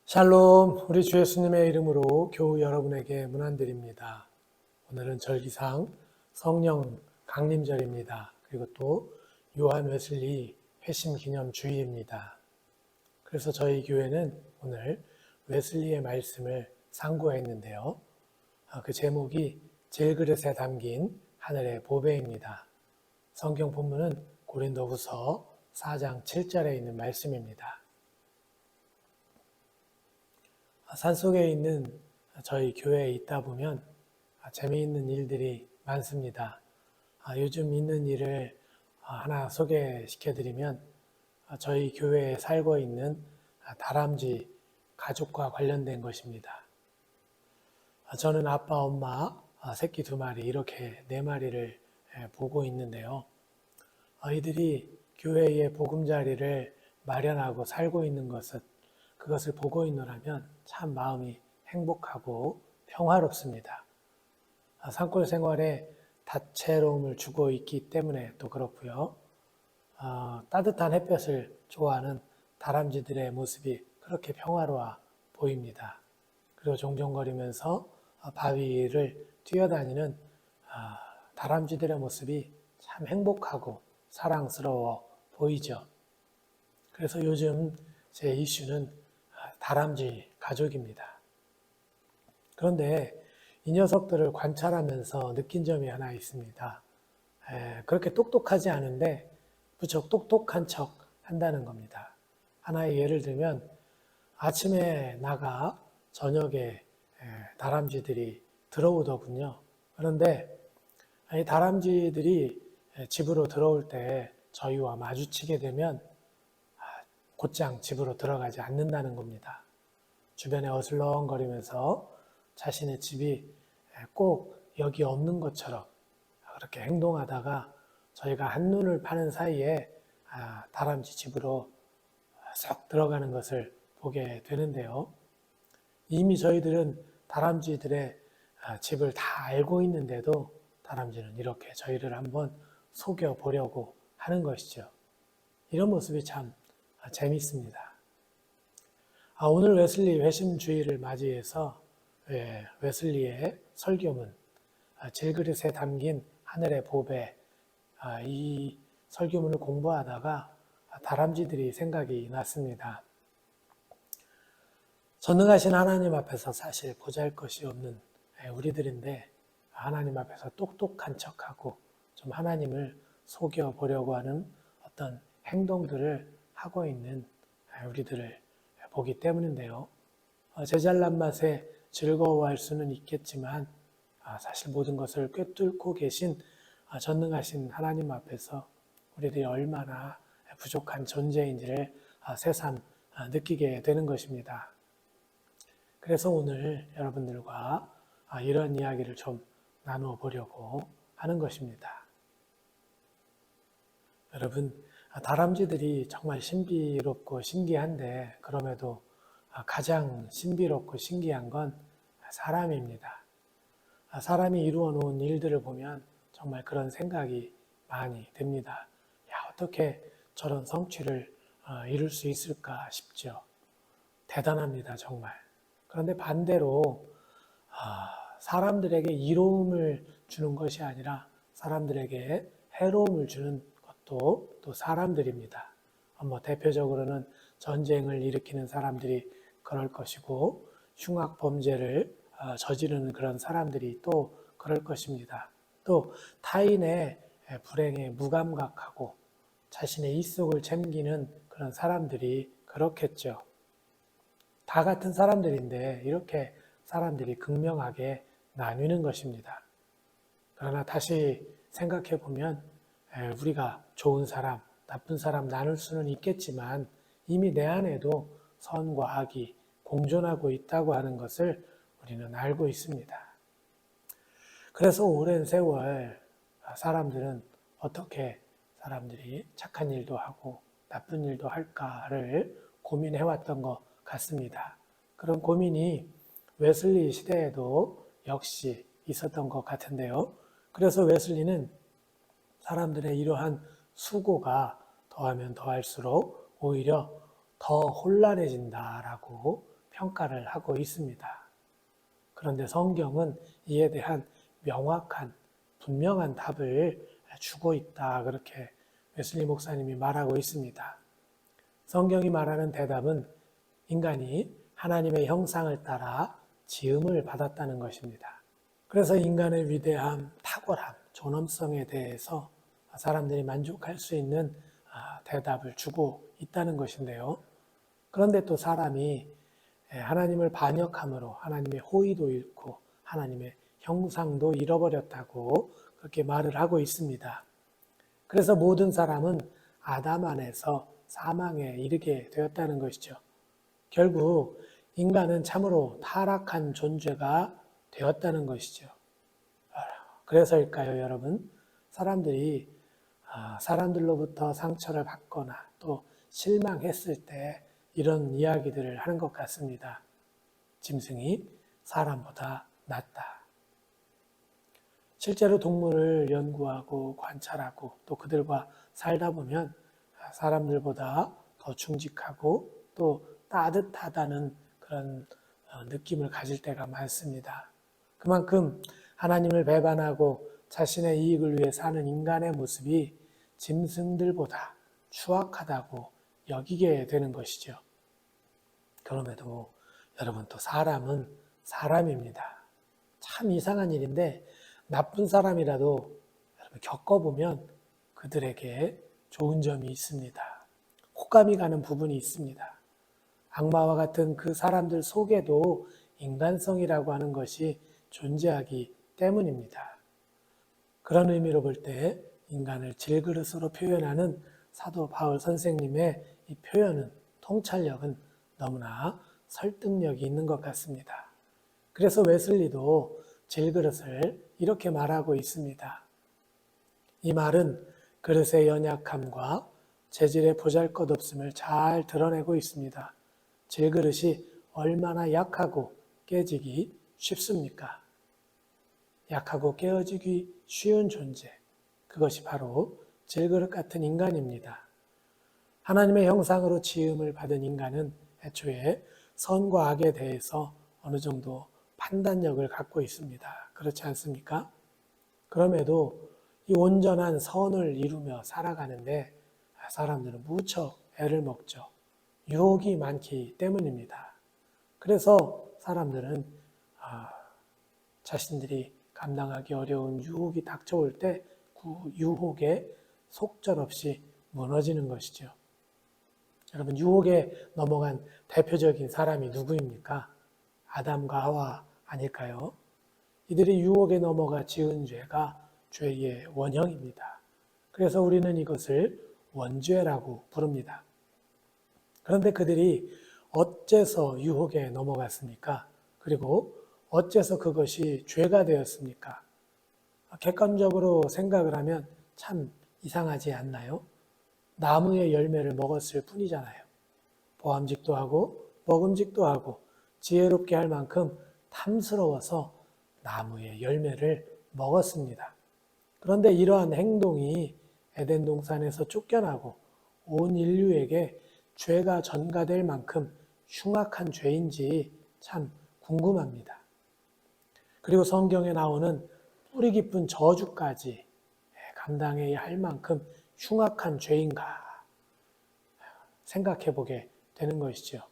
샬롬, 우리 주 예수님의 이름으로 교우 여러분에게 문안드립니다. 오늘은 절기상 성령 강림절입니다. 그리고 또 요한 웨슬리 회심 기념 주일입니다. 그래서 저희 교회는 오늘 웨슬리의 말씀을 상고했는데요. 그 제목이 질그릇에 담긴 하늘의 보배입니다. 성경 본문은 고린도후서 4장 7절에 있는 말씀입니다. 산속에 있는 저희 교회에 있다 보면 재미있는 일들이 많습니다. 요즘 있는 일을 하나 소개시켜드리면 저희 교회에 살고 있는 다람쥐 가족과 관련된 것입니다. 저는 아빠, 엄마, 새끼 2마리 이렇게 4마리를 보고 있는데요. 이들이 교회의 보금자리를 마련하고 살고 있는 그것을 보고 있노라면 참 마음이 행복하고 평화롭습니다. 산골 생활에 다채로움을 주고 있기 때문에 또 그렇고요. 따뜻한 햇볕을 좋아하는 다람쥐들의 모습이 그렇게 평화로워 보입니다. 그리고 종종거리면서 바위를 뛰어다니는 다람쥐들의 모습이 참 행복하고 사랑스러워 보이죠. 그래서 요즘 제 이슈는 다람쥐 가족입니다. 그런데 이 녀석들을 관찰하면서 느낀 점이 하나 있습니다. 그렇게 똑똑하지 않은데 무척 똑똑한 척 한다는 겁니다. 하나의 예를 들면 아침에 나가 저녁에 다람쥐들이 들어오더군요. 그런데 이 다람쥐들이 집으로 들어올 때 저희와 마주치게 되면 곧장 집으로 들어가지 않는다는 겁니다. 주변에 어슬렁거리면서 자신의 집이 꼭 여기 없는 것처럼 그렇게 행동하다가 저희가 한눈을 파는 사이에 다람쥐 집으로 쏙 들어가는 것을 보게 되는데요. 이미 저희들은 다람쥐들의 집을 다 알고 있는데도 다람쥐는 이렇게 저희를 한번 속여보려고 하는 것이죠. 이런 모습이 참 재밌습니다. 오늘 웨슬리 회심주일을 맞이해서 웨슬리의 설교문 질그릇에 담긴 하늘의 보배, 이 설교문을 공부하다가 다람쥐들이 생각이 났습니다. 전능하신 하나님 앞에서 사실 보잘것이 없는 우리들인데 하나님 앞에서 똑똑한 척하고 좀 하나님을 속여보려고 하는 어떤 행동들을 하고 있는 우리들을 보기 때문인데요. 제 잘난 맛에 즐거워할 수는 있겠지만 사실 모든 것을 꿰뚫고 계신 전능하신 하나님 앞에서 우리들이 얼마나 부족한 존재인지를 새삼 느끼게 되는 것입니다. 그래서 오늘 여러분들과 이런 이야기를 좀 나누어 보려고 하는 것입니다. 여러분, 다람쥐들이 정말 신비롭고 신기한데 그럼에도 가장 신비롭고 신기한 건 사람입니다. 사람이 이루어 놓은 일들을 보면 정말 그런 생각이 많이 듭니다. 어떻게 저런 성취를 이룰 수 있을까 싶죠. 대단합니다, 정말. 그런데 반대로 사람들에게 이로움을 주는 것이 아니라 사람들에게 해로움을 주는 또 사람들입니다. 대표적으로는 전쟁을 일으키는 사람들이 그럴 것이고 흉악 범죄를 저지르는 그런 사람들이 또 그럴 것입니다. 또 타인의 불행에 무감각하고 자신의 이속을 챙기는 그런 사람들이 그렇겠죠. 다 같은 사람들인데 이렇게 사람들이 극명하게 나뉘는 것입니다. 그러나 다시 생각해 보면 우리가 좋은 사람, 나쁜 사람 나눌 수는 있겠지만 이미 내 안에도 선과 악이 공존하고 있다고 하는 것을 우리는 알고 있습니다. 그래서 오랜 세월 사람들은 어떻게 사람들이 착한 일도 하고 나쁜 일도 할까를 고민해왔던 것 같습니다. 그런 고민이 웨슬리 시대에도 역시 있었던 것 같은데요. 그래서 웨슬리는 사람들의 이러한 수고가 더하면 더할수록 오히려 더 혼란해진다라고 평가를 하고 있습니다. 그런데 성경은 이에 대한 명확한, 분명한 답을 주고 있다. 그렇게 웨슬리 목사님이 말하고 있습니다. 성경이 말하는 대답은 인간이 하나님의 형상을 따라 지음을 받았다는 것입니다. 그래서 인간의 위대함, 탁월함, 존엄성에 대해서 사람들이 만족할 수 있는 대답을 주고 있다는 것인데요. 그런데 또 사람이 하나님을 반역함으로 하나님의 호의도 잃고 하나님의 형상도 잃어버렸다고 그렇게 말을 하고 있습니다. 그래서 모든 사람은 아담 안에서 사망에 이르게 되었다는 것이죠. 결국 인간은 참으로 타락한 존재가 되었다는 것이죠. 그래서일까요, 여러분? 사람들로부터 상처를 받거나 또 실망했을 때 이런 이야기들을 하는 것 같습니다. 짐승이 사람보다 낫다. 실제로 동물을 연구하고 관찰하고 또 그들과 살다 보면 사람들보다 더 충직하고 또 따뜻하다는 그런 느낌을 가질 때가 많습니다. 그만큼 하나님을 배반하고 자신의 이익을 위해 사는 인간의 모습이 짐승들보다 추악하다고 여기게 되는 것이죠. 그럼에도 여러분 또 사람은 사람입니다. 참 이상한 일인데 나쁜 사람이라도 여러분 겪어보면 그들에게 좋은 점이 있습니다. 호감이 가는 부분이 있습니다. 악마와 같은 그 사람들 속에도 인간성이라고 하는 것이 존재하기 때문입니다. 그런 의미로 볼 때 인간을 질그릇으로 표현하는 사도 바울 선생님의 이 표현은, 통찰력은 너무나 설득력이 있는 것 같습니다. 그래서 웨슬리도 질그릇을 이렇게 말하고 있습니다. 이 말은 그릇의 연약함과 재질의 보잘것없음을 잘 드러내고 있습니다. 질그릇이 얼마나 약하고 깨지기 쉽습니까? 약하고 깨어지기 쉬운 존재, 그것이 바로 질그릇 같은 인간입니다. 하나님의 형상으로 지음을 받은 인간은 애초에 선과 악에 대해서 어느 정도 판단력을 갖고 있습니다. 그렇지 않습니까? 그럼에도 이 온전한 선을 이루며 살아가는데 사람들은 무척 애를 먹죠. 유혹이 많기 때문입니다. 그래서 사람들은 자신들이 감당하기 어려운 유혹이 닥쳐올 때 그 유혹에 속절없이 무너지는 것이죠. 여러분, 유혹에 넘어간 대표적인 사람이 누구입니까? 아담과 하와 아닐까요? 이들이 유혹에 넘어가 지은 죄가 죄의 원형입니다. 그래서 우리는 이것을 원죄라고 부릅니다. 그런데 그들이 어째서 유혹에 넘어갔습니까? 그리고 어째서 그것이 죄가 되었습니까? 객관적으로 생각을 하면 참 이상하지 않나요? 나무의 열매를 먹었을 뿐이잖아요. 보암직도 하고 먹음직도 하고 지혜롭게 할 만큼 탐스러워서 나무의 열매를 먹었습니다. 그런데 이러한 행동이 에덴 동산에서 쫓겨나고 온 인류에게 죄가 전가될 만큼 흉악한 죄인지 참 궁금합니다. 그리고 성경에 나오는 뿌리 깊은 저주까지 감당해야 할 만큼 흉악한 죄인가 생각해 보게 되는 것이죠.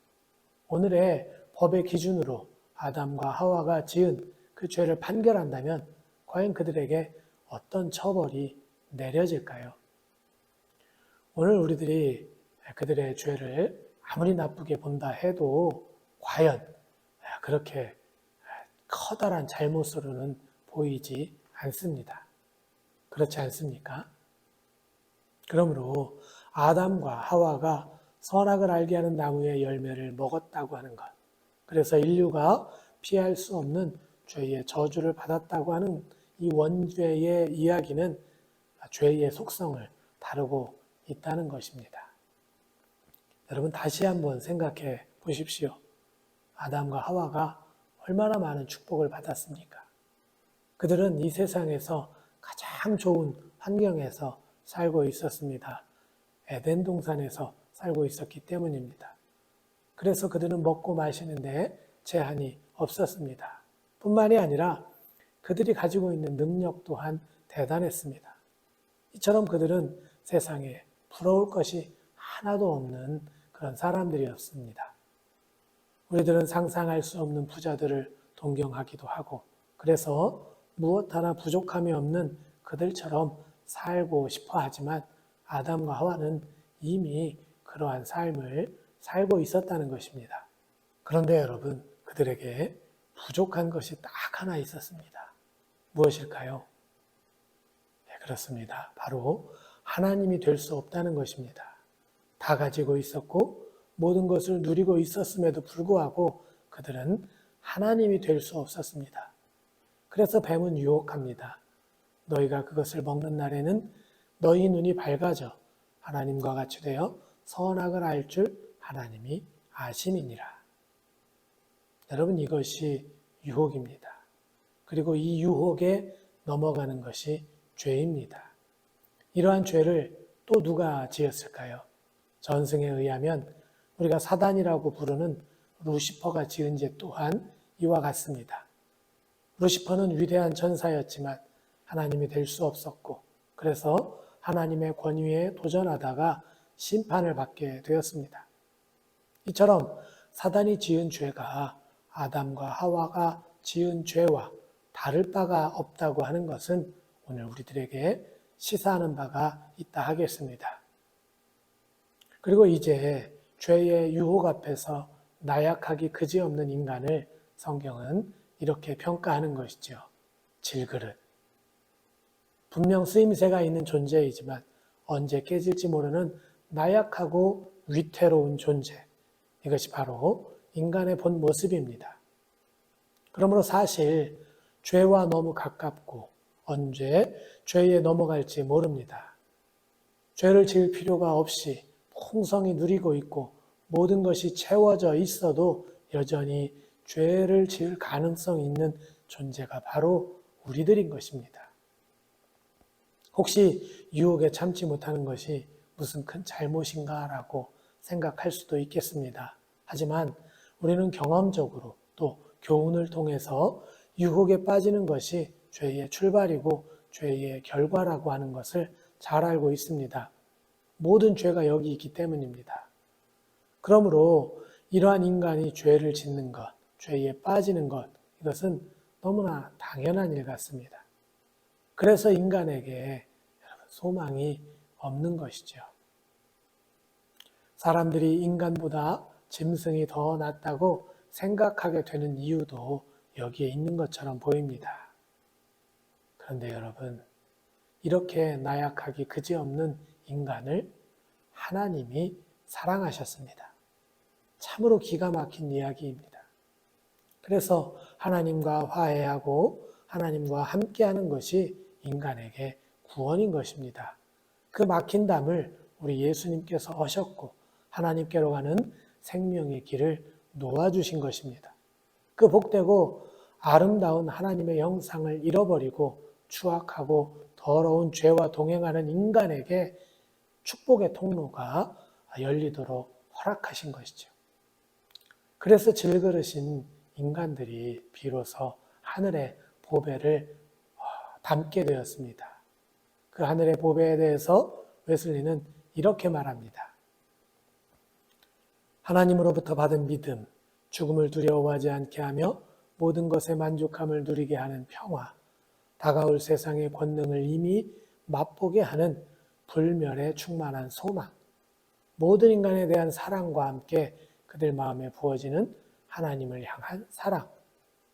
오늘의 법의 기준으로 아담과 하와가 지은 그 죄를 판결한다면 과연 그들에게 어떤 처벌이 내려질까요? 오늘 우리들이 그들의 죄를 아무리 나쁘게 본다 해도 과연 그렇게 커다란 잘못으로는 보이지 않습니다. 그렇지 않습니까? 그러므로 아담과 하와가 선악을 알게 하는 나무의 열매를 먹었다고 하는 것, 그래서 인류가 피할 수 없는 죄의 저주를 받았다고 하는 이 원죄의 이야기는 죄의 속성을 다루고 있다는 것입니다. 여러분, 다시 한번 생각해 보십시오. 아담과 하와가 얼마나 많은 축복을 받았습니까? 그들은 이 세상에서 가장 좋은 환경에서 살고 있었습니다. 에덴 동산에서 살고 있었기 때문입니다. 그래서 그들은 먹고 마시는데 제한이 없었습니다. 뿐만이 아니라 그들이 가지고 있는 능력 또한 대단했습니다. 이처럼 그들은 세상에 부러울 것이 하나도 없는 그런 사람들이었습니다. 우리들은 상상할 수 없는 부자들을 동경하기도 하고, 그래서 무엇 하나 부족함이 없는 그들처럼 살고 싶어 하지만 아담과 하와는 이미 그러한 삶을 살고 있었다는 것입니다. 그런데 여러분, 그들에게 부족한 것이 딱 하나 있었습니다. 무엇일까요? 네, 그렇습니다. 바로 하나님이 될 수 없다는 것입니다. 다 가지고 있었고 모든 것을 누리고 있었음에도 불구하고 그들은 하나님이 될 수 없었습니다. 그래서 뱀은 유혹합니다. 너희가 그것을 먹는 날에는 너희 눈이 밝아져 하나님과 같이 되어 선악을 알 줄 하나님이 아심이니라. 여러분, 이것이 유혹입니다. 그리고 이 유혹에 넘어가는 것이 죄입니다. 이러한 죄를 또 누가 지었을까요? 전승에 의하면 우리가 사단이라고 부르는 루시퍼가 지은 죄 또한 이와 같습니다. 루시퍼는 위대한 전사였지만 하나님이 될 수 없었고, 그래서 하나님의 권위에 도전하다가 심판을 받게 되었습니다. 이처럼 사단이 지은 죄가 아담과 하와가 지은 죄와 다를 바가 없다고 하는 것은 오늘 우리들에게 시사하는 바가 있다 하겠습니다. 그리고 이제 죄의 유혹 앞에서 나약하기 그지없는 인간을 성경은 이렇게 평가하는 것이죠. 질그릇. 분명 쓰임새가 있는 존재이지만 언제 깨질지 모르는 나약하고 위태로운 존재. 이것이 바로 인간의 본 모습입니다. 그러므로 사실 죄와 너무 가깝고 언제 죄에 넘어갈지 모릅니다. 죄를 지을 필요가 없이 풍성히 누리고 있고 모든 것이 채워져 있어도 여전히 죄를 지을 가능성이 있는 존재가 바로 우리들인 것입니다. 혹시 유혹에 참지 못하는 것이 무슨 큰 잘못인가라고 생각할 수도 있겠습니다. 하지만 우리는 경험적으로 또 교훈을 통해서 유혹에 빠지는 것이 죄의 출발이고 죄의 결과라고 하는 것을 잘 알고 있습니다. 모든 죄가 여기 있기 때문입니다. 그러므로 이러한 인간이 죄를 짓는 것, 죄에 빠지는 것, 이것은 너무나 당연한 일 같습니다. 그래서 인간에게 소망이 없는 것이죠. 사람들이 인간보다 짐승이 더 낫다고 생각하게 되는 이유도 여기에 있는 것처럼 보입니다. 그런데 여러분, 이렇게 나약하기 그지없는 인간을 하나님이 사랑하셨습니다. 참으로 기가 막힌 이야기입니다. 그래서 하나님과 화해하고 하나님과 함께하는 것이 인간에게 구원인 것입니다. 그 막힌 담을 우리 예수님께서 하셨고 하나님께로 가는 생명의 길을 놓아주신 것입니다. 그 복되고 아름다운 하나님의 형상을 잃어버리고 추악하고 더러운 죄와 동행하는 인간에게 축복의 통로가 열리도록 허락하신 것이죠. 그래서 질그릇인 인간들이 비로소 하늘의 보배를 담게 되었습니다. 그 하늘의 보배에 대해서 웨슬리는 이렇게 말합니다. 하나님으로부터 받은 믿음, 죽음을 두려워하지 않게 하며 모든 것에 만족함을 누리게 하는 평화, 다가올 세상의 권능을 이미 맛보게 하는 불멸에 충만한 소망, 모든 인간에 대한 사랑과 함께 그들 마음에 부어지는 하나님을 향한 사랑,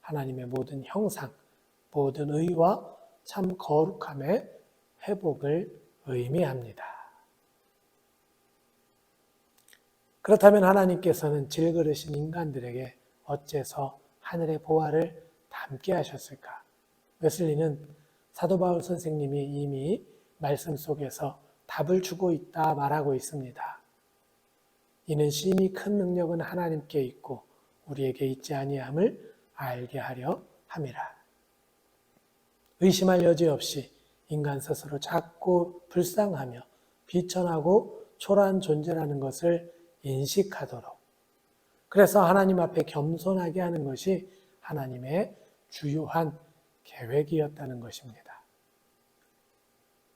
하나님의 모든 형상, 모든 의와 참 거룩함의 회복을 의미합니다. 그렇다면 하나님께서는 질그릇인 인간들에게 어째서 하늘의 보화를 담게 하셨을까? 웨슬리는 사도 바울 선생님이 이미 말씀 속에서 답을 주고 있다 말하고 있습니다. 이는 심히 큰 능력은 하나님께 있고 우리에게 있지 아니함을 알게 하려 함이라. 의심할 여지 없이 인간 스스로 작고 불쌍하며 비천하고 초라한 존재라는 것을 인식하도록, 그래서 하나님 앞에 겸손하게 하는 것이 하나님의 주요한 계획이었다는 것입니다.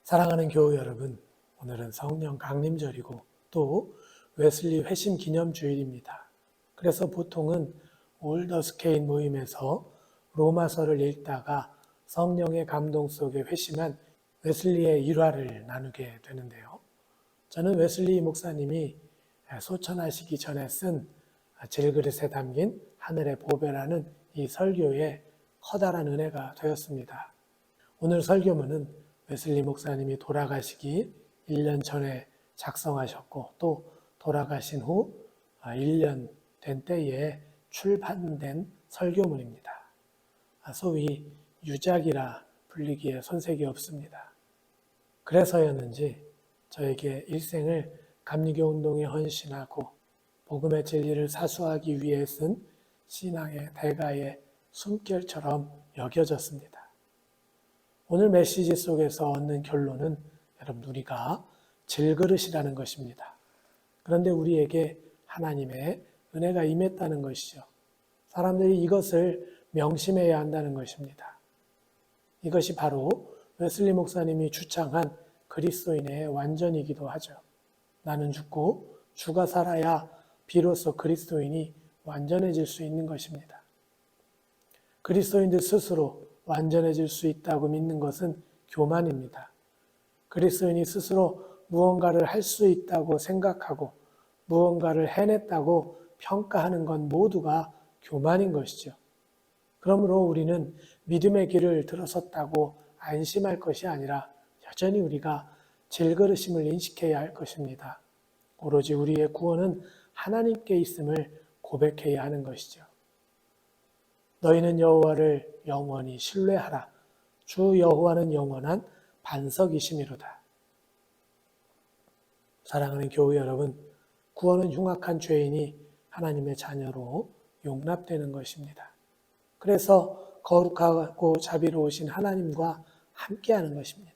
사랑하는 교우 여러분, 오늘은 성령 강림절이고 또 웨슬리 회심 기념 주일입니다. 그래서 보통은 올더스케인 모임에서 로마서를 읽다가 성령의 감동 속에 회심한 웨슬리의 일화를 나누게 되는데요. 저는 웨슬리 목사님이 소천하시기 전에 쓴 질그릇에 담긴 하늘의 보배라는 이 설교에 커다란 은혜가 되었습니다. 오늘 설교문은 웨슬리 목사님이 돌아가시기 1년 전에 작성하셨고 또 돌아가신 후 1년 된 때에 출판된 설교문입니다. 소위 유작이라 불리기에 손색이 없습니다. 그래서였는지 저에게 일생을 감리교 운동에 헌신하고 복음의 진리를 사수하기 위해 쓴 신앙의 대가의 숨결처럼 여겨졌습니다. 오늘 메시지 속에서 얻는 결론은 여러분 우리가 질그릇이라는 것입니다. 그런데 우리에게 하나님의 은혜가 임했다는 것이죠. 사람들이 이것을 명심해야 한다는 것입니다. 이것이 바로 웨슬리 목사님이 주창한 그리스도인의 완전이기도 하죠. 나는 죽고 주가 살아야 비로소 그리스도인이 완전해질 수 있는 것입니다. 그리스도인들 스스로 완전해질 수 있다고 믿는 것은 교만입니다. 그리스도인이 스스로 무언가를 할 수 있다고 생각하고 무언가를 해냈다고 평가하는 건 모두가 교만인 것이죠. 그러므로 우리는 믿음의 길을 들어섰다고 안심할 것이 아니라 여전히 우리가 질그릇임을 인식해야 할 것입니다. 오로지 우리의 구원은 하나님께 있음을 고백해야 하는 것이죠. 너희는 여호와를 영원히 신뢰하라. 주 여호와는 영원한 반석이심이로다. 사랑하는 교우 여러분, 구원은 흉악한 죄인이 하나님의 자녀로 용납되는 것입니다. 그래서 거룩하고 자비로우신 하나님과 함께하는 것입니다.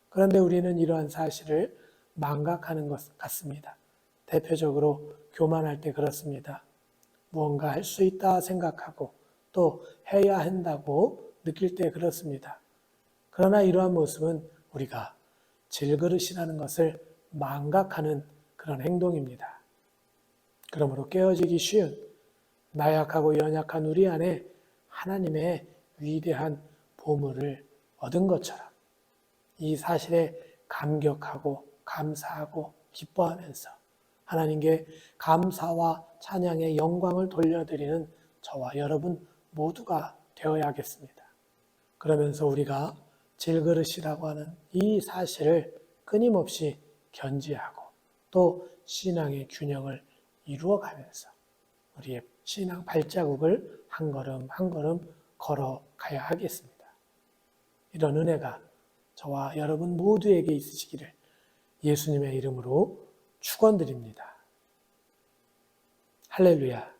그런데 우리는 이러한 사실을 망각하는 것 같습니다. 대표적으로 교만할 때 그렇습니다. 무언가 할 수 있다 생각하고 또 해야 한다고 느낄 때 그렇습니다. 그러나 이러한 모습은 우리가 질그릇이라는 것을 망각하는 그런 행동입니다. 그러므로 깨어지기 쉬운 나약하고 연약한 우리 안에 하나님의 위대한 보물을 얻은 것처럼 이 사실에 감격하고 감사하고 기뻐하면서 하나님께 감사와 찬양의 영광을 돌려드리는 저와 여러분 모두가 되어야겠습니다. 그러면서 우리가 질그릇이라고 하는 이 사실을 끊임없이 견지하고 또 신앙의 균형을 이루어가면서 우리의 신앙 발자국을 한 걸음 한 걸음 걸어가야 하겠습니다. 이런 은혜가 저와 여러분 모두에게 있으시기를 예수님의 이름으로 축원드립니다. 할렐루야.